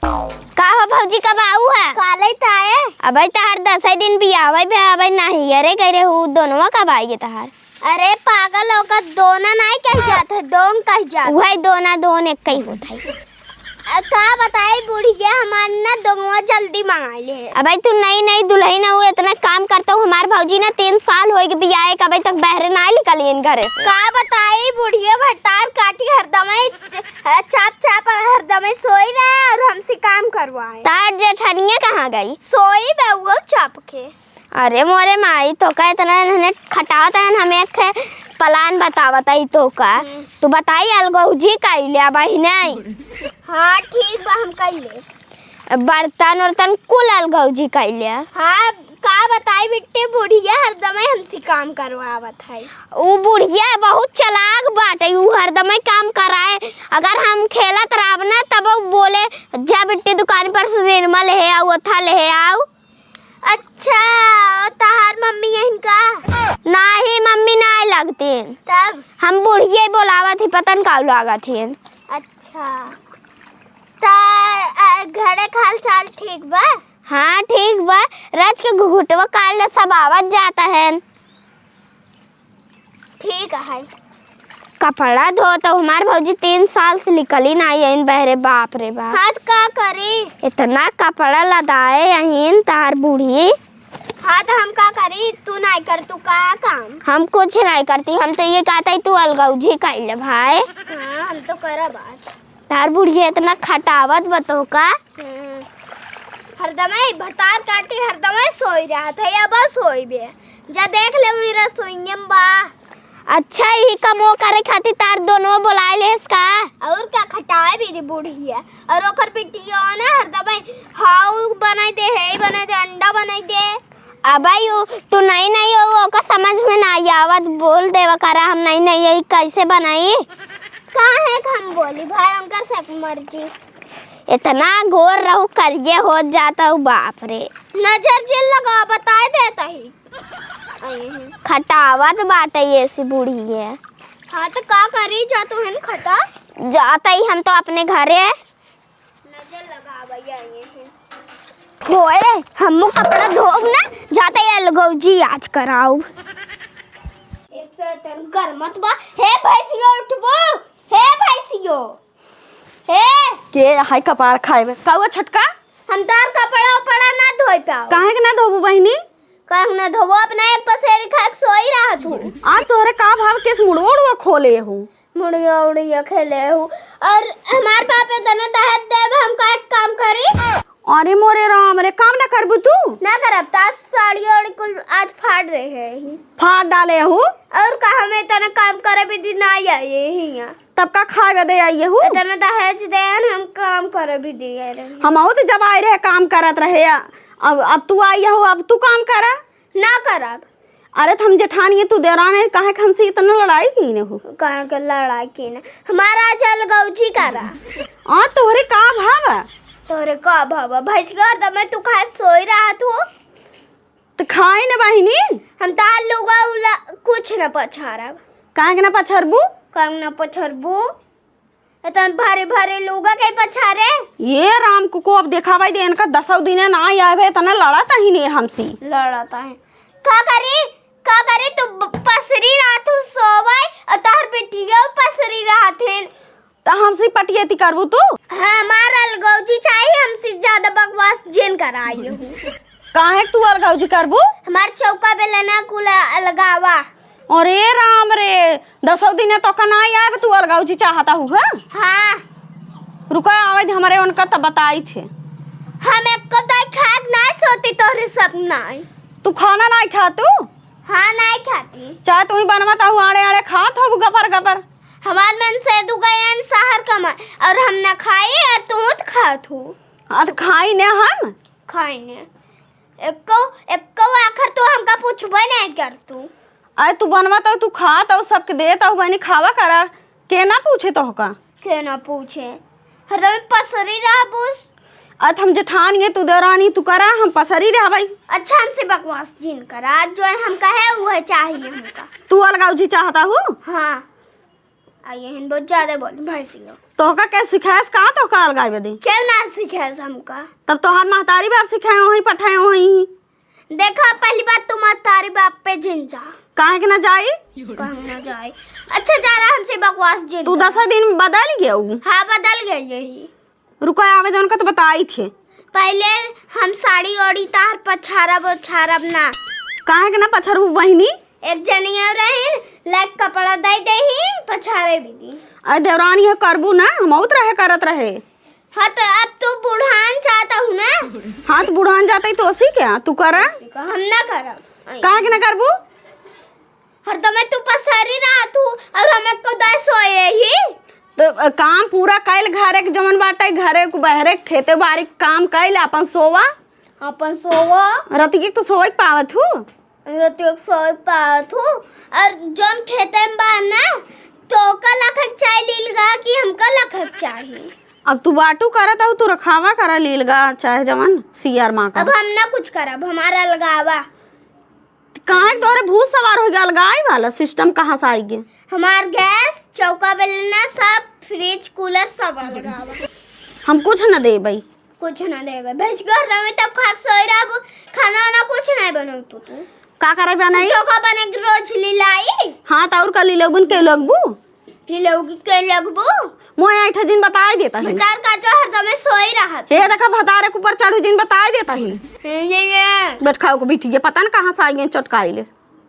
का हो भौजी कब आऊ है? काले ताए अबे तहार 10 दिन बियावे पे अबे नहीं अरे करे हूँ दोनों कब आएगे तहार? अरे पागल होकर दोना नहीं कह जाते दोन कह जाते वही दोना दोन एक ही होता है। का बताई बुढ़िया हमारे ना दोनों जल्दी मंगा ले। अबे तू नई नई दुल्हन हो इतना काम करता हूँ हमार भौजी ना 3 साल हो गए बियाहे का अभी तक बहरे ना निकली इन घर से। का बताई बुढ़िया भट्टार काटी हरदम चाप चाप हरदम सोई रहे और हमसे काम करवाए। तार जेठनिया कहाँ गई? सोई बहु चाप के। अरे मोरे माई तो का इतना इन्होंने खटावत है हमें एक प्लान बतावत है तो का तू बताई अलगौजी कइले अबही नहीं। हाँ ठीक बा हम कइले बर्तन वर्तन कुल अलगौजी कइले। हाँ का बताई बिट्टे बुढ़िया हरदम हमसे काम करवावत है। उ बुढ़िया बहुत चालाक बाटे उ हरदम काम कराए अगर हम खेलत रहब ना तब वो बोले जा बिट्टी दुकान पर से निर्मल ले आओ था ले आओ। अच्छा तहार मम्मी यहीं का नहीं मम्मी नहीं लगती तब हम बुढ़िया बोलावत थी पतन का लागत थी। अच्छा घरे खाल चाल ठीक बा? हाँ ठीक बा रज के घुघुटवा काल सब आवत जाता है। ठीक है कपड़ा धो तो हमार भौजी 3 साल से निकली नहीं है बहरे बाप रे बाप। हाथ का करी इतना कपड़ा लदाए यहीं तार बूढ़ी। हाँ तो हम का करी तू नहीं कर तू का काम? हम कुछ नहीं करती हम तो ये कहता है तू अलगौजी कइले भाई। हाँ हम तो करब आज। तार बूढ़ी इतना खटावत बतो का हरदम भतार काटी हरदम सोई रहा था या बस सोई बे जा देख ले मेरा सोइयम बा। अच्छा ही कमो करे खातिर तार दोनों बुलाए लेस का और क्या खटाए भी दी बूढ़ी है और ओकर पिटिया ना हरदम हाउ बनाई दे है बनाई दे अंडा बनाई दे। अबे तू नहीं नहीं हो का समझ में नहीं आवत बोल देवा करा हम नहीं नहीं यही कैसे बनाई कहाँ है हम बोली भाई उनका सब मर्जी। इतना गोर रहू करिए हो जाता हूँ बाप रे नजर जेल लगा बता देता ही खटावत बाटे ये सी बूढ़ी है। हाँ तो का करी जा तू हिन खटा जाता ही हम तो अपने घरे नजर लगा भैया ये होए हम कपड़ा धोब ना जाता ही अलगौजी आज कराऊ। एक तो तन गरमत बा हे भैंसियो उठबो हे भैंसियो हे के हाय कपार खाए कावा छटका हम तार कपड़ा उपड़ा ना धोई पाओ। काहे के ना धोबू बहिनी? काहे ना धोबो अपना एक पसेरी खा के सोई रहा तू। आज तोरे का भाव केस मुड़वा खोले हूँ मुड़िया उड़िया खेले हूँ और हमार पापे तना दहत देव हम का एक काम करी। अरे मोरे राम रे काम ना करबू तू ना करब तास साड़ी और कुल आज फाड़ रहे हैं फाड़ डाले हूँ और का हमें तना काम करे भी दिन ना आए हिया तब का खाए दे आई हूँ तना दहेज देन हम काम करे भी दिए रहे हम तो जब आए रहे काम करत रहे अब तू आई हो अब तू काम करा ना करब। अरे हम जेठानी तू देराने काहे के हमसे इतना लड़ाई की ने हो कहाँ के लड़ाई की ना हमारा चल गौजी करा तोहरे का भाव तोरे का भावा भैंस घर दमे तू खाए सोई रहा तू तो खाए न बहिनी हम तार लुगा उला कुछ न पछारब काहे के ना पछरबू काम न पछरबू इतन भारी भारी लुगा के पछारे ये राम को अब देखावाई दे इनका 10 दिन ना आवे तना लड़ाता ही नहीं हमसे लड़ाता है का करी तू पसरी रात सोवाई और तार बेटिया पसरी रात है तो हमसे पटियती करबू तू हमारा अलगौजी चाहिए हमसे ज्यादा बकवास जिन कराई हूँ। काहे तू अलगौजी करबू हमार चौका पे लेना कुला अलगावा। अरे राम रे 10 दिन तो का ना आवे तू अलगौजी चाहता हूँ हाँ रुको आवे दे हमारे उनका तब बताई थे हम एक को दाई खाक ना सोती तोरे सब नहीं तू खाना नहीं खा तू हाँ नहीं खाती चाहे तू ही बनवाता हूँ आड़े आड़े खात हो गपर गपर हमार मन से दू गए शहर कमा और हम ना खाए और तू खात हूँ तो खाई ने हम खाइने एक आखिर तू हमका पूछबे नहीं कर तू अरे तू बनवाता तू खाता सबके देता हूँ बहनी खावा करा के ना पूछे तो का के ना पूछे हरदम पसरी रहा बूस आज हम जेठानी है तू देरानी तू करा हम पसरी रहा भाई। अच्छा हमसे बकवास जिन करा जो हम कहे वो चाहिए हमका तू अलगौजी चाहता हूँ हाँ आइए हिन बहुत ज्यादा बोली भैंसी लोग तोहका के सिखाएस कहाँ तोहका अलगाई बदी क्यों ना सीखे हमका। तब तोहार महतारी बाप सिखाए वहीं पठाए वहीं देखा पहली बात तुम तारी बाप पे जिन जा काहे के ना जाई कहूँ ना जाए। अच्छा ज्यादा हमसे बकवास जिन तू 10 दिन बदल गया ऊ हाँ बदल गई यही। रुको आवे जौन का तो बताई थे पहले हम साड़ी ओढ़ी तार पछारब ना काहे के ना पछरू बहिनी एक जनिया रही लाइक कपड़ा दे दही पछारे भी दी। अरे देवरानी है करबू ना मौत रहे करत रहे। हाँ तो अब तू बुढ़ान चाहता हूँ ना। हाँ तो बुढ़ान जाता ही तो उसी क्या तू करा हम ना करब काहे के ना करबू हरदम तू पसारी रहा तू और हमें को दे सोए ही तो काम पूरा कैल घरे के जमन बाटे घरे को बहरे खेते बारी काम कैल अपन सोवा रति के तो सोई पावत हूँ रतियों सोए पावत हूँ और जोन खेते में बा ना तो का लखक चाय लीलगा कि हमका लखक चाहिए। अब तू बाटू करत हूँ तू रखावा करा लीलगा चाहे जवन सियार माँ का अब हम ना कुछ करब हमारा लगावा कहाँ तोरे भूत सवार हो गया अलगाई वाला सिस्टम कहाँ से आई गए हमार गैस चौका बेलना सब फ्रिज कूलर सब लगावा हम कुछ न दे भाई कुछ ना देगा भेज घर में तब खा सोई रहा खाना ना कुछ नहीं बनाऊ तू का करे बनाई चोखा बने रोज लीलाई हाँ तो और कल लोगन के लगबू लीलोगी के लगबू मोए 8 दिन बताई देता है भतार का जो हर समय सोई रहा हे देखा भतारे के ऊपर चढ़ू दिन बताई देता है ये बैठ खाओ को बिठी ये पता न कहाँ से आई गए चटकाई ले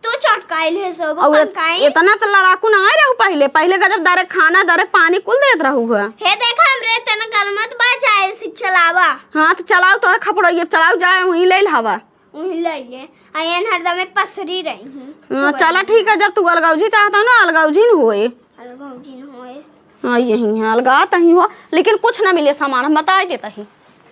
तू चटकाई ले सब और काई इतना तो लड़ाकू ना आए रहू पहले गजब दरे खाना दरे पानी कुल देत रहू है हे देखा हमरे तना गलमत बचाए से चलावा हाँ तो चलाओ तोरा खपड़ो ये चलाओ जाए वहीं ले हवा वही ले ले आयन हरदम में पसरी रही हूं चला ठीक है जब तू अलगाउजी चाहता हो ना अलगाउजी न होए अलगौजी न होए हाँ यही है अलगा तही हो लेकिन कुछ ना मिले सामान हम बता देता ही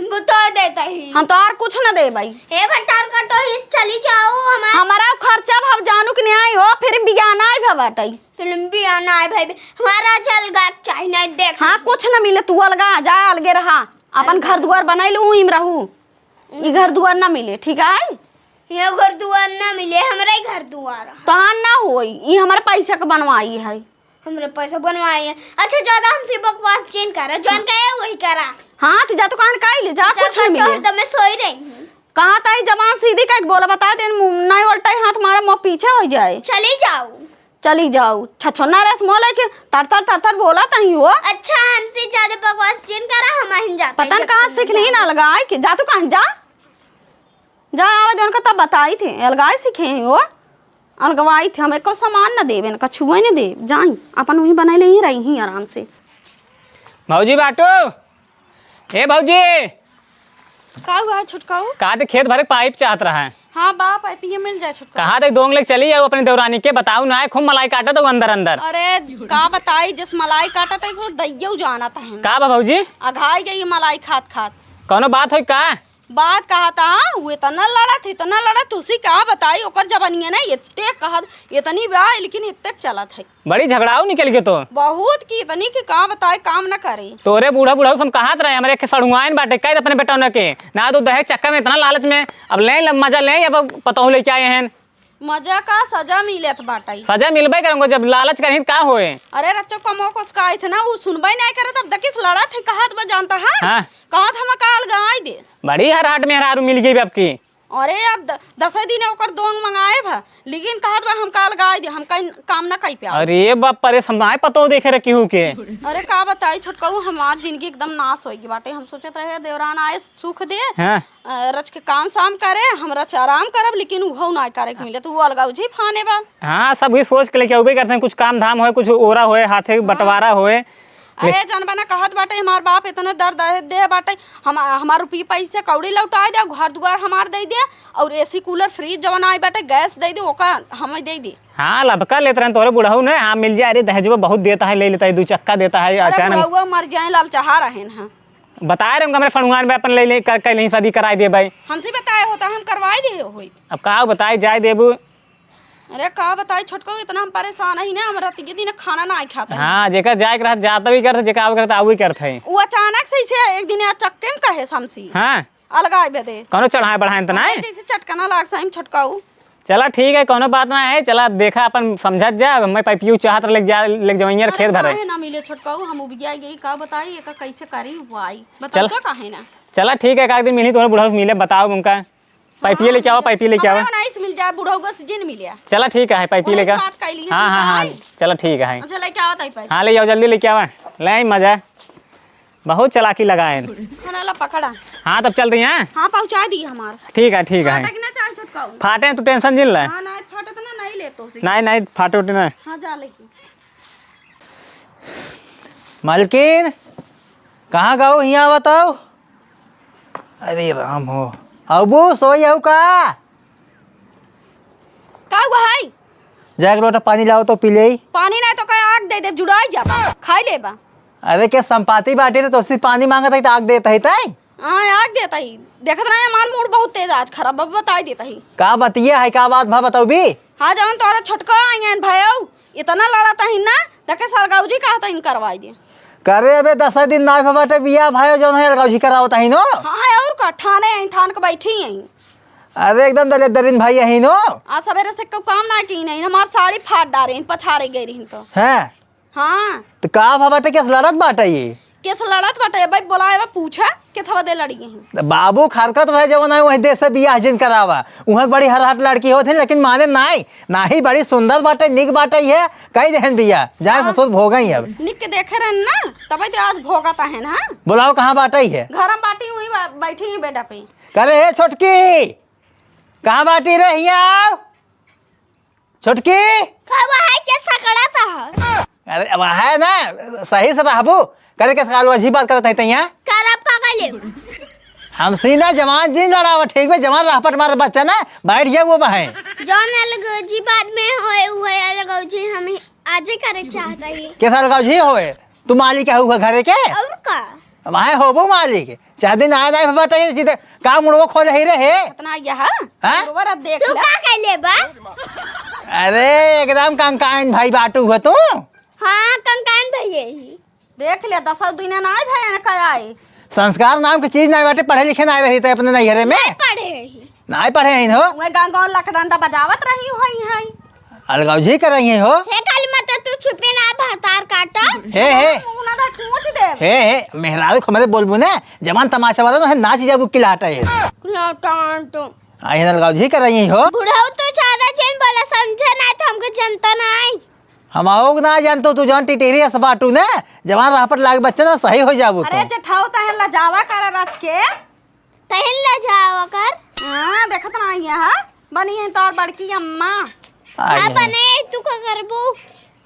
बता देता ही हम तो और कुछ न दे भाई हे भटार का तो ही चली जाओ हमारा खर्चा भाव जानू कि नहीं आई हो फिर बियाना आई भबाटई फिल्म भी आना है भाई हमारा चल गा चाहिए नहीं देख हाँ कुछ न मिले तू अलगा जा अलगे रहा अपन घर दुआर बनाई लू इम रहू ई घर दुआर ना मिले ठीक है ये घर दुआर ना मिले हमारा ही घर दुआर तो हाँ ना होई ई हमारे पैसा का बनवाई है हमरे पैसा बनवाए हैं। अच्छा ज्यादा हमसे बकवास चीन करा जॉन कहे वही करा हाँ तो जा तो कहाँ काई ले जा कुछ नहीं मिले तो मैं सोई रही हूँ कहाँ ताई जबान सीधी का बोला बता दे नहीं उल्टा हाथ मारे मुँह पीछे हो जाए चली जाओ चली जाओ छछोना रस मोले के तर बोला तही हो अच्छा हमसे ज्यादा बकवास चीन करा हम हिन जाते पता कहाँ सीख नहीं ना लगाए कि जा तू कहाँ जा आवे दे उनका तब बताई थे अलगाए सीखे हैं वो अलगवाई थे हमें को सामान न देवे न कछुए न दे जाई अपन वहीं बनाई ले ही रही ही आराम से भौजी बाटो ए भौजी का हुआ छुटकाऊ कहा थे खेत भरे पाइप चाहत रहा है हाँ बाप पाइप ये मिल जाए छुटकाऊ कहा थे दोंग लेके चली जाओ अपनी देवरानी के बताऊ ना खूब मलाई काटा तो अंदर अंदर अरे का बताई जिस मलाई काटा था इसमें दैयौ जाना था का बा भौजी अघाई गई मलाई खात कौनो बात हो का बात कहा था वो इतना लड़ा थी उसी का बताई ओकर जवानिया ना इतने कहत इतनी ब्याह लेकिन इतने चला था बड़ी झगड़ाऊ निकल गए तो बहुत की इतनी की का बताए काम न करे तोरे बूढ़ा हम कहात रहे हमारे सड़ुआइन बाटे कह अपने बेटा के ना तो दहेज चक्कर में इतना लालच में अब ले मजा ले अब पतहू लेके आए हैं मजा का सजा मिलत बाटाई सजा मिलबे करेंगे जब लालच करें का होए अरे रच्चो कमो को उसका थे ना वो सुनबे नहीं करे तब दकिस लड़ा थे कहत बा जानता है हाँ कहत हम काल गाय दे बड़ी हर हाट में हरारू मिल गई आपकी अरे अब 10 दिन ओकर दोंग मंगाए भा लेकिन कहत बा हम काल गाय दे हम कहीं काम ना कई पे अरे बाप परे समाए पतो देखे रखी हूँ के अरे का बताई छोटकाऊ हमार जिंदगी एकदम नाश होगी बाटे हम सोचत रहे देवरान आए सुख दे हाँ रच के काम शाम करे हम रच आराम करब लेकिन वो ना करे के मिले तो वो अलगाऊ जी फाने बा हाँ सब ही सोच के लेके उबे करते हैं कुछ काम धाम होए कुछ ओरा होए हाथे बंटवारा होए अरे जानबा ना कहत बाटे हमार बाप इतना दर्द दे बाटे हमार रुपये पैसे कौड़ी लौटा दे घर दुआर हमार दे दे और एसी कूलर फ्रिज जवन आई बाटे गैस दे दे ओका हमें दे दे हाँ लबका लेते रहे तोरे बुढ़ऊ ने हाँ मिल जाए अरे दहेजवा बहुत देता है ले लेता है 2 चक्का देता है अचानक मर जाए लाल चाह रहे हैं बताए रहे हमारे फणुआन में अपन ले कर शादी कराई दे भाई हमसे बताए होता हम करवाई दे होई अब का बताए जाए देबू अरे का बताई छोटको इतना हम परेशान ही ना हमरा तीन दिन खाना ना खाता है हाँ जेकर जाए रहत जाता भी करते जेका करता आऊ भी करते वो अचानक से एक दिन चक्के में कहे समसी हाँ अलगाई बे दे कौनो चढ़ाए बढ़ाए तो नहीं जैसे चटकना लाग साइम छोटकाऊ चला ठीक है, कोनो बात ना है। चला देखा अपन समझत जा, मैं पैपियू चाहत ले जवैया खेत भरे। काहे ना मिले छोटकाऊ, हम उबिया गई का बताई एका कैसे करी वाई बता तो काहे ना। चला ठीक है, एक दिन मिली तो बुढ़ऊ मिले, बताओ उनका पाइपिए लेके आओ, पाइपिए लेके आओ। हमरा नाइस मिल जाए बुढ़ऊ को सीजन मिलिया। चला ठीक है, पाइपिए लेके बात कैली है। हाँ हाँ हाँ चला ठीक है। अच्छा लेके आवत आई पाइप। हाँ ले आओ, जल्दी लेके आओ, ले मजा। बहुत चालाकी लगाए। खाना ला पकड़ा। हाँ तब चलते हैं। हाँ पहुंचा दी हमार। ठीक है ठीक है। फाटा कि ना चाहे छोटकाऊ। फाटे तू टेंशन जिल रहा है। हां ना फाटे तो ना नहीं ले तो सी। नहीं नहीं फाटे उठे ना। हां जा लेके। मालकिन कहाँ गाओ यहाँ बताओ। अरे राम हो, अबू सोई आओ का हुआ है? जा एक लोटा पानी लाओ तो पी ले। पानी ना तो कहीं आग दे दे, जुड़ाई जा खाई ले बा। अरे क्या संपाति बाटी थे तो उससे पानी मांगा था तो आग देता ही ताई। हाँ आग देता ही, देखत रहे हमार मूड बहुत तेज आज खराब बब बताई देता ही। का बतिया है, का बात भा बताओ भी। हाँ जवन तोरा छोटका आइन भाई इतना लड़ाता ही ना, देखे सरगाऊ जी कहता इन करवाई दे। करे अबे 10 दिन ना बाटे बिया भाई जो है अलगावजी करावता ही नो। हाँ और का ठाने आई ठान के बैठी आई। अरे एकदम दले दरिन भाई यही नो। आज सवेरे से को काम ना की नहीं, हमार साड़ी फाट डारे पछारे गई रही तो। हैं हाँ तो का भा बाटे किस लड़त बाटे ये। किस लड़त बाटे भाई बोलाए पूछा के थवा दे लड़ी हैं। बाबू खरकत रहे जवन है वही देश से बियाह जिन करावा, वहाँ बड़ी हरहट लड़की होते लेकिन माने नाई ना ही बड़ी सुंदर बाटे निक बाटे है कई देहन बिया जाए ससुर भोगा ही अब। निक के देखे रहन ना तब तो आज भोगाता है ना। बुलाओ कहाँ बाटे है। घर में बाटी हुई बैठी है बेटा पे। करे हे छोटकी कहाँ बाटी रे हिया छोटकी। खावा है क्या सकड़ा था? अरे अब है ना सही से रहबू करे के साल अजीब बात करत है तैया। करब का गले हम सीना जवान जिन लड़ावा ठीक में जवान रापट मार बच्चा ना बैठ जाए वो बहे जौन अलग जी बाद में होए हुए अलग जी हम आज करे चाहता है। के साल गाँव जी होए तू मालिक हुआ घरे के और का वहाँ होबो मालिक 4 दिन आ जाए बटे सीधे काम मुड़ो खोल ही रहे। इतना यह सरोवर अब देख तू ले। का कहले बा? अरे एकदम कंकाइन भाई बाटू हुआ तू। हाँ कंकान भैया ही देख ले 10 दिन ना आए भाई ना कह आए। संस्कार नाम की चीज नहीं बाटे पढ़े लिखे नहीं रही थे अपने नैहरे में पढ़े ही नहीं पढ़े हैं हो। मैं गांव गांव लखडंडा बजावत रही हुई है। अलगाव जी कर रही हैं हो। हे खाली मत तू छुपे ना भतार काटा। हे उना दा पूछ दे। हे मेहरारू खमरे बोलबू ना जवान तमाशा वाला ना नाच जाबू किलाटा है। लौटान तो आई अलगाव जी कर रही हैं हो। बुढ़ाऊ तो ज्यादा चैन बोला समझे ना तो हमको जनता नहीं। हम आओ ना जानतो तू जान टिटेरी से बाटू ना जवान रापट लाग बच्चा ना सही हो जाबू अरे तो। जेठाऊ तहन ला जावा कर रच के तहन ला जावा कर। हां देखत ना आई है बनी है तोर बड़की अम्मा। आई हाँ है। बने तू का करबू?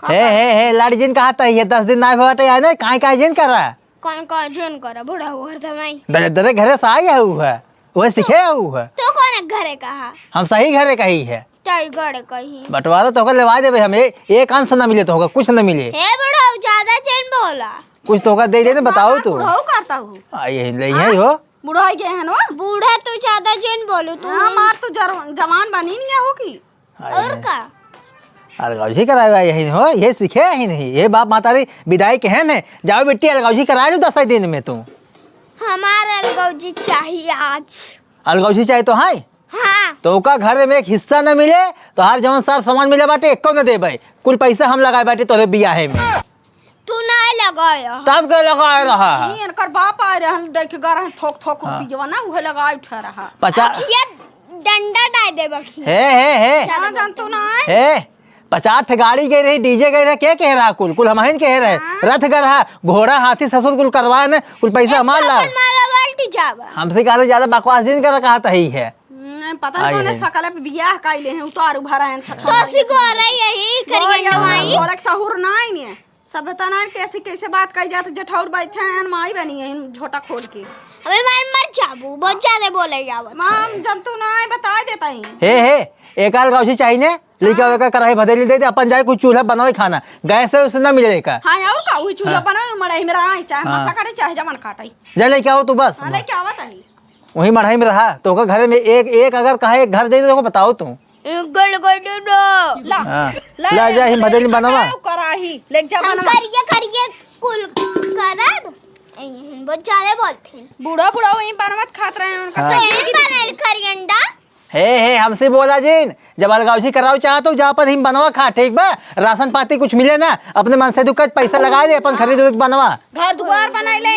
हे लाड़ी जिन कहा था ये 10 दिन ना बाटे आए ना काहे काहे जिन कर रहा कौन कौन जोन करा बुढ़ाऊ हर दमाई। दरे दरे घरे से आई है हुआ वो सीखे हुआ। तो कौन घरे कहा? हम सही घरे कही है टाइगर कहीं। बंटवारा तो होकर लेवा देवे हमें एक अंश न मिले तो होगा कुछ न मिले हे बुढ़ाऊ ज्यादा चैन बोला। कुछ तो होगा दे दे ना बताओ तू। बुढ़ऊ करता हूं। आई ले है हो। बुढ़ाई गए हैं नो। बूढ़ा तू ज्यादा चैन बोलू तू। हां मार तू जवान बनी नहीं हो की। और का? अलगावजी कराया यही हो ये सीखे ही नहीं ये बाप मातारी विदाई के है ने जाओ बेटी अलगावजी करा लो 10 दिन में तू। हमारा अलगौजी चाहिए आज। अलगावजी चाहे तो हाय हाँ तो का घर में एक हिस्सा न मिले तो हर जवन सार सामान मिले बाटे एको न देबे कुल पैसा हम लगाए बाटे तोरे बियाहे में। तू नहीं लगाया। तब के लगाए रहा नहीं इनकर बाप आ रहन देख गर थोक थोक रुपया ना उहे लगाई उठा रहा। 50 ये डंडा डाल दे बखी। हे जान जान तू ना आए। हे 50 गाड़ी गई रही डीजे गई रहा क्या कह रहा कुल कुल हमहिन कह रहे रथ गए रहा घोड़ा हाथी ससुर कुल करवाए ने कुल पैसा हमार ला मारा बाल्टी जावा। हमसे कहा ज्यादा बकवास दिन कर कहा ही है। नहीं पता नहीं कौन सकले पे बियाह काइले हैं उतार उभरा हैं तो सिको रही यही करिए माई। थोड़ा सहूर ना आई ने सब बताना कैसे कैसे बात कही जात जेठाउर बैठे हैं माई बनी है झोटा खोल के। अबे मर जाबू बहुत ज्यादा बोले जावा। मां जंतु ना आए बता देता ही। हे एक अलगावजी चाहिए ने लेके आवे का कराई भदेली दे दे अपन जाए कुछ चूल्हा बनावे खाना गैस से उसे न मिलेगा। हां और का हुई चूल्हा बनावे मड़ाई में रहा चाहे मसा काटे चाहे जमन काटाई। जा लेके आओ तू बस हां लेके आवत है वही मढ़ाई में रहा तो का घर में एक अगर कहे एक घर दे दे तो बताओ तू। गड़ गड़ दो ला हाँ। ला जा ही भदेली बनावा कराही लेके जा हम बनवा। करिए कुल करब बहुत ज्यादा बोलते हैं। बूढ़ा बूढ़ा वही बनवत खात रहे हैं उनका हाँ। तो ये बनल करियंडा हे हमसे बोला जिन जब अलगावजी कराओ चाहत हो जहाँ पर हम बनवा खा ठीक बा राशन पाती कुछ मिले ना अपने मन से दुकान पैसा लगा दे अपन खरीद उरीद बनवा। घर दुआर बनाई ले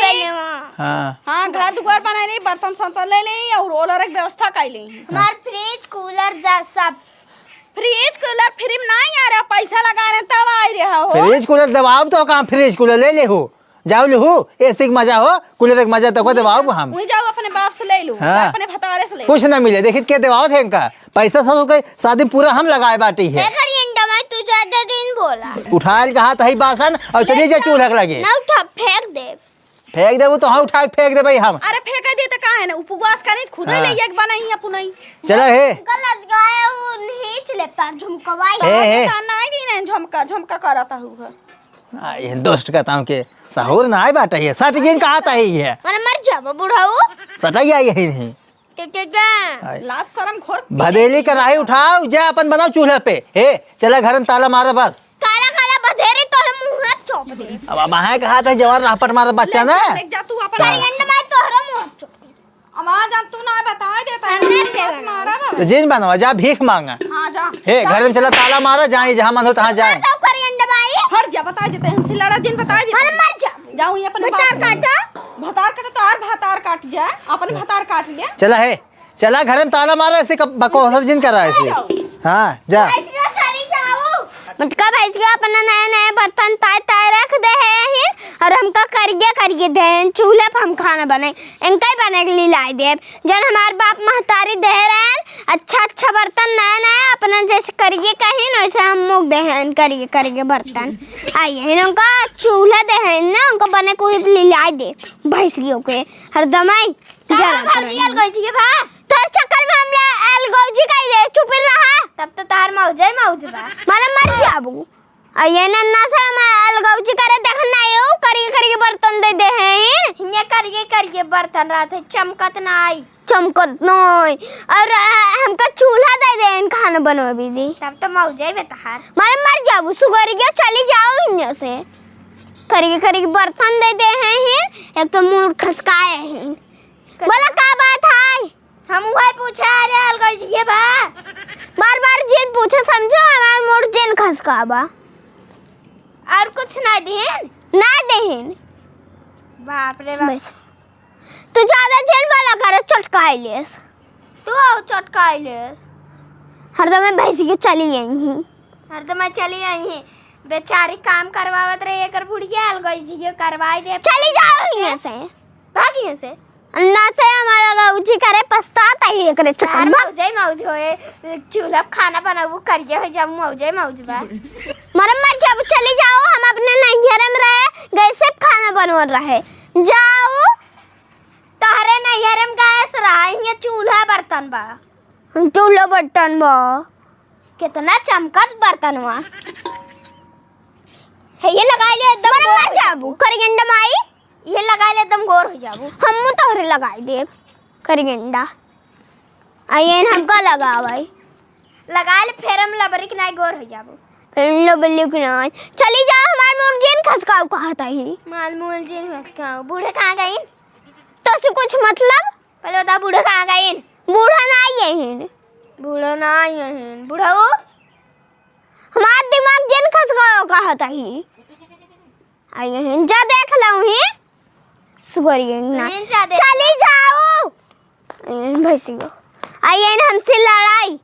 हाँ हाँ घर दुआर बनाई ले बर्तन संतन ले ले और ओलर एक व्यवस्था कर ले हमार फ्रिज कूलर जा सब फ्रिज कूलर फ्री में नहीं आ रहा पैसा लगा रहे तब आ रहा हो फ्रिज कूलर दबाओ तो कहाँ फ्रिज कूलर ले ले हो जाओ ले हो एसी का मजा हो कूलर का मजा तो को दबाओ हम वहीं जाओ अपने बाप से ले लो हाँ। चाहे अपने भतारे से ले लो। कुछ ना मिले देखिए क्या दबाओ थे इनका पैसा सब के शादी पूरा हम लगाए बाटी है करियंडा मैं तू ज्यादा दिन बोला उठाए कहा तही बासन और चलिए जा चूल्हा के लगे ना उठा फेंक दे फेंक देबू तो हाँ उठा के फेंक दे भाई हम अरे फेंक दे तो कहा है ना उपवास करी खुद ही हाँ। ले एक बनाई अपनई चला हे गलत गाय वो नीच ले पर झुमकवाई हे नहीं दी ने झमका झमका करता हुआ ये दोस्त कहता हूँ कि सहूर ना आए बाटा है सट गिन कहा था ही है मन मर जाबो बुढ़ाऊ सटाई आई यही नहीं टिटिटा लाज शर्म खोर भदेली कढ़ाई उठाओ जा अपन बनाओ चूल्हा पे हे चला घर में ताला मारा बस काला काला बधेरे तोरे मुंह हाथ चोप दे अब वहाँ कहा था जवान रापट मारा बच्चा ना ले जा तू अपन करियंडा मैं तोहरा मुंह चोप दे आवाज आ तू ना बता देता हमने है फेंका। मारा बा तो जिन बनवा जा भीख मांगा हां जा हे घर में चला ताला मारा जाए जहाँ मन हो तहाँ जाए तो करियंडा भाई हट जा बता देते हैं हमसे लड़ा दिन बता देते मन मर जा जाऊं ये अपने भतार काटा भतार काटा तो और भतार काट जा अपने भतार काट ले चला हे चला घर में ताला मारा ऐसे बको सब जिन करा ऐसे हाँ जा ऐसे चली जाओ मटका भैंस के अपना नया नया बर्तन ताय ताय रख दे है और हमका करिए दे चूल्हे पर हम खाना बनाए इनका ही बने के लिए लाई दे जन हमारे बाप महतारी दे रहे अच्छा बर्तन नया नया अपना जैसे करिए कहीं ना वैसे हम मुँह दे हैं करिए बर्तन आइए उनका चूल्हा दे हैं ना उनको बने को लिए लाई दे भैंसियों के हरदम आई तोर चक्कर में हम अलगौजी कही दे चुप रहा तब तो तार मौजे मौज बा मारे मर जाबू ये नन्ना से मैं अलगौजी करे देखना आयो करिए बर्तन दे दे हैं हिया करिए बर्तन रात है चमकत ना आई चमकत नहीं और हमका चूल्हा दे दे खाना बनवा भी दी तब तो मौजे बे तहार मारे मर जाबू सुगर गया चली जाओ हिया से करिए बर्तन दे दे हैं एक तो मुंह खसकाए हैं बोला का बात है हम वही पूछा अरे अलगौजी ये बा बार जिन पूछे समझो हमार मुंह जिन खसकाबा और कुछ ना देन ना देहिन बाप रे बाप बस तू ज्यादा जिन वाला करे चटकाई लेस तू आओ चटकाइलेस हरदम में भैंसी के चली गई हैं हरदम मैं चली आई है बेचारी काम करवावत रही एकर बुढ़िया अलगौजी ये करवाई दे चली जाओ यहाँ से भाग यहाँ से अन्ना से हमारा गौजी करे पछताता ही एकरे चक्कर तार में मौजे मौज होए चूल्हा खाना बनाबू करिए हो जब मौजे मौज बा मरम्मत जब चली जाओ हम अपने नैहर में रहे गैसे खाना बनवा रहे जाओ तहरे नैहर में गैस रहा ये चूल्हा बर्तन बा चूल्हा बर्तन बा कितना चमकत बर्तन हुआ है ये लगा ले एकदम मरम्मत जाबू करिगंडा माई ये लगा ले एकदम गोर हो जाबू हम तोहरे लगाई दे करिगंडा आइए हमका लगा भाई लगा ले फेर हम लबरी के नहीं गोर हो जाबू लो बल्ले के ना चली जाओ हमारे मुर्जिन खसकाओ कहता ही माल मूल जिन खसकाओ बूढ़े कहाँ गई तो से कुछ मतलब पहले बता बूढ़े कहाँ गई बूढ़ा ना ये बूढ़े ना आई बूढ़ा वो हमारा दिमाग जिन खसकाओ कहता ही आइए जा देख लाऊं ही सुगरिए ना तुम जा दे। चली जाओ भैंसी को आइए हमसे लड़ाई